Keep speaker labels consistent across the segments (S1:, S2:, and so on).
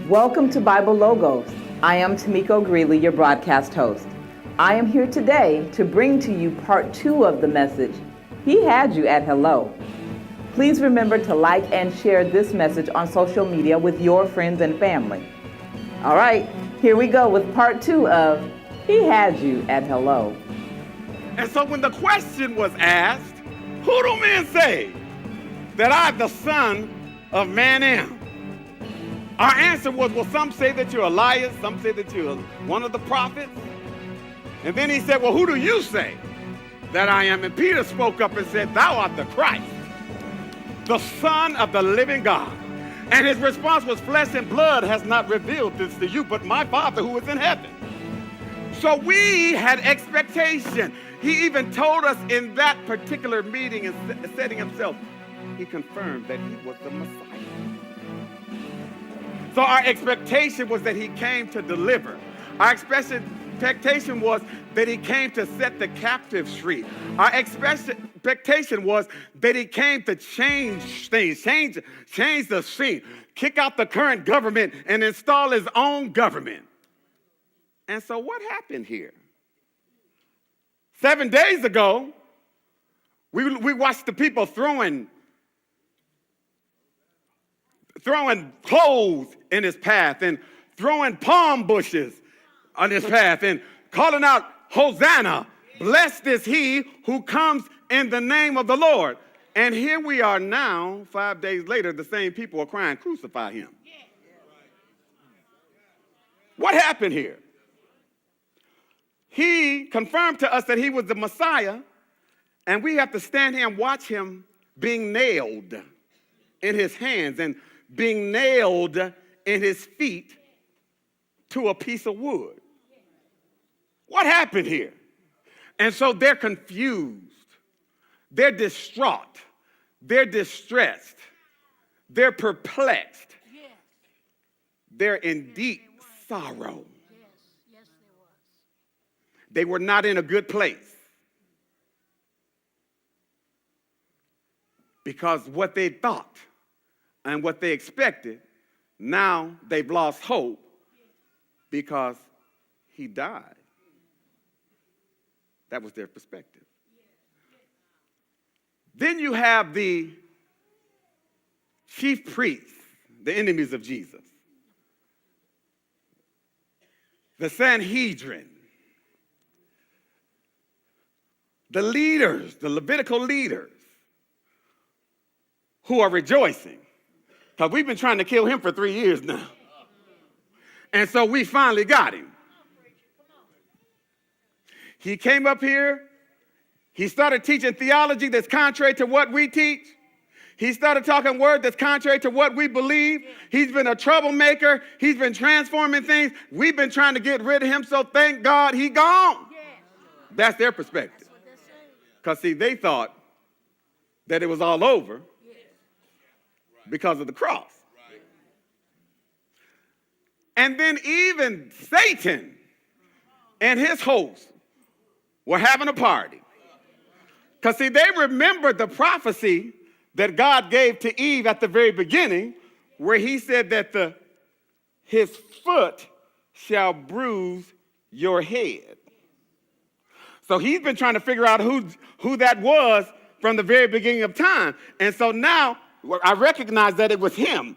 S1: Welcome to Bible Logos. I am Tamiko Greeley, your broadcast host. I am here today to bring to you part 2 of the message, He Had You at Hello. Please remember to like and share this message on social media with your friends and family. All right, here we go with part 2 of He Had You at Hello.
S2: And so when the question was asked, who do men say that I, the Son of Man, am? Our answer was, well, some say that you're Elias, some say that you're one of the prophets. And then he said, well, who do you say that I am? And Peter spoke up and said, thou art the Christ, the Son of the living God. And his response was, flesh and blood has not revealed this to you, but my Father who is in heaven. So we had expectation. He even told us in that particular meeting and setting himself, he confirmed that he was the Messiah. So our expectation was that he came to deliver. Our expectation was that he came to set the captives free. Our expectation was that he came to change things, change the scene, kick out the current government and install his own government. And so what happened here? 7 days ago, we watched the people throwing clothes in his path and throwing palm bushes on his path and calling out, Hosanna, blessed is he who comes in the name of the Lord. And here we are now, 5 days later, the same people are crying, crucify him. What happened here? He confirmed to us that he was the Messiah, and we have to stand here and watch him being nailed in his hands and being nailed in his feet to a piece of wood. What happened here? And so they're confused. They're distraught. They're distressed. They're perplexed. They're in deep sorrow. They were not in a good place. Because what they thought and what they expected, now they've lost hope because he died. That was their perspective. Then you have the chief priests, the enemies of Jesus, the Sanhedrin, the leaders, the Levitical leaders, who are rejoicing. Because we've been trying to kill him for 3 years now. And so we finally got him. He came up here. He started teaching theology that's contrary to what we teach. He started talking word that's contrary to what we believe. He's been a troublemaker. He's been transforming things. We've been trying to get rid of him, so thank God he gone. That's their perspective. Because, see, they thought that it was all over because of the cross. And then even Satan and his hosts were having a party. Because, see, they remembered the prophecy that God gave to Eve at the very beginning, where he said that his foot shall bruise your head. So he's been trying to figure out who that was from the very beginning of time. And so now I recognize that it was him,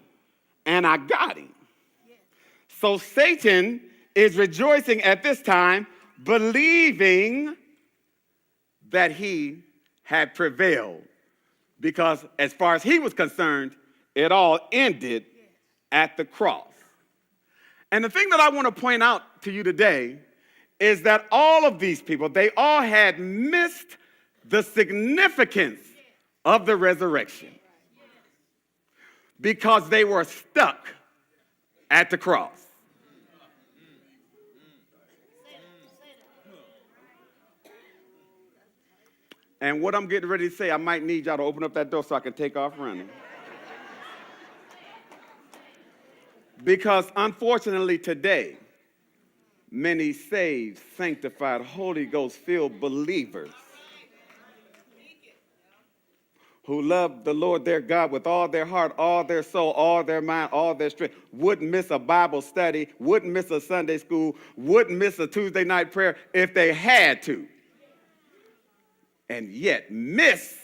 S2: and I got him. So Satan is rejoicing at this time, believing that he had prevailed. Because as far as he was concerned, it all ended at the cross. And the thing that I want to point out to you today is that all of these people, they all had missed the significance of the resurrection because they were stuck at the cross. And what I'm getting ready to say, I might need y'all to open up that door so I can take off running. Because unfortunately today, many saved, sanctified, Holy Ghost-filled believers who love the Lord their God with all their heart, all their soul, all their mind, all their strength, wouldn't miss a Bible study, wouldn't miss a Sunday school, wouldn't miss a Tuesday night prayer if they had to, and yet miss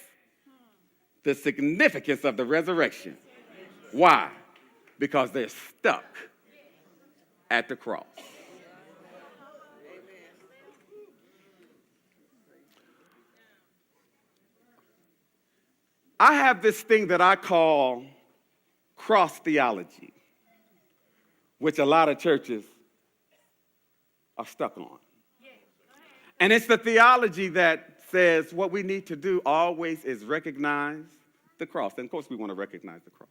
S2: the significance of the resurrection. Why? Because they're stuck at the cross. I have this thing that I call cross theology, which a lot of churches are stuck on. And it's the theology that says what we need to do always is recognize the cross. And of course, we want to recognize the cross.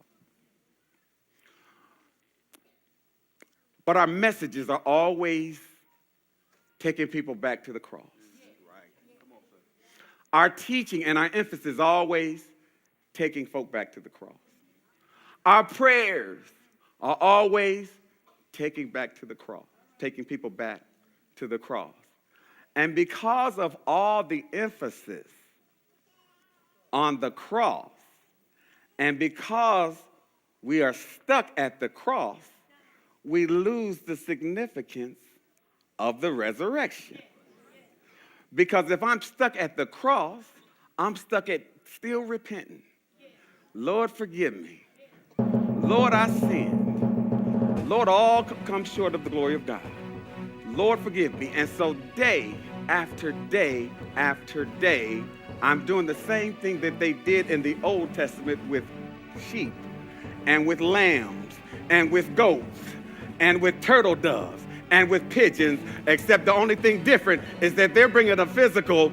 S2: But our messages are always taking people back to the cross. Our teaching and our emphasis is always taking folk back to the cross. Our prayers are always taking back to the cross, taking people back to the cross. And because of all the emphasis on the cross, and because we are stuck at the cross, we lose the significance of the resurrection. Because if I'm stuck at the cross, I'm stuck at still repenting. Lord, forgive me. Lord, I sinned. Lord, all come short of the glory of God. Lord, forgive me. And so day after day after day, I'm doing the same thing that they did in the Old Testament with sheep and with lambs and with goats and with turtle doves and with pigeons, except the only thing different is that they're bringing a physical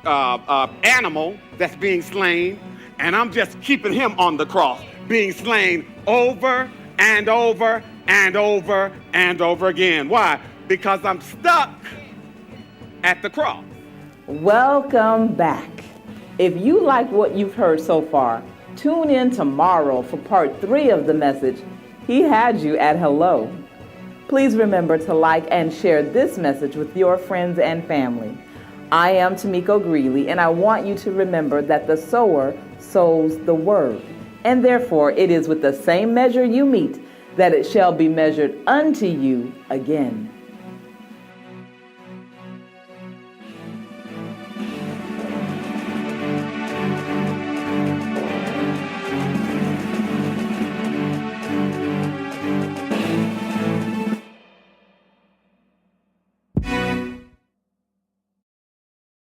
S2: animal that's being slain, and I'm just keeping him on the cross, being slain over and over and over and over again. Why? Because I'm stuck at the cross.
S1: Welcome back. If you like what you've heard so far, tune in tomorrow for part 3 of the message, He Had You at Hello. Please remember to like and share this message with your friends and family. I am Tamiko Greeley, and I want you to remember that the sower sows the word, and therefore it is with the same measure you meet that it shall be measured unto you again.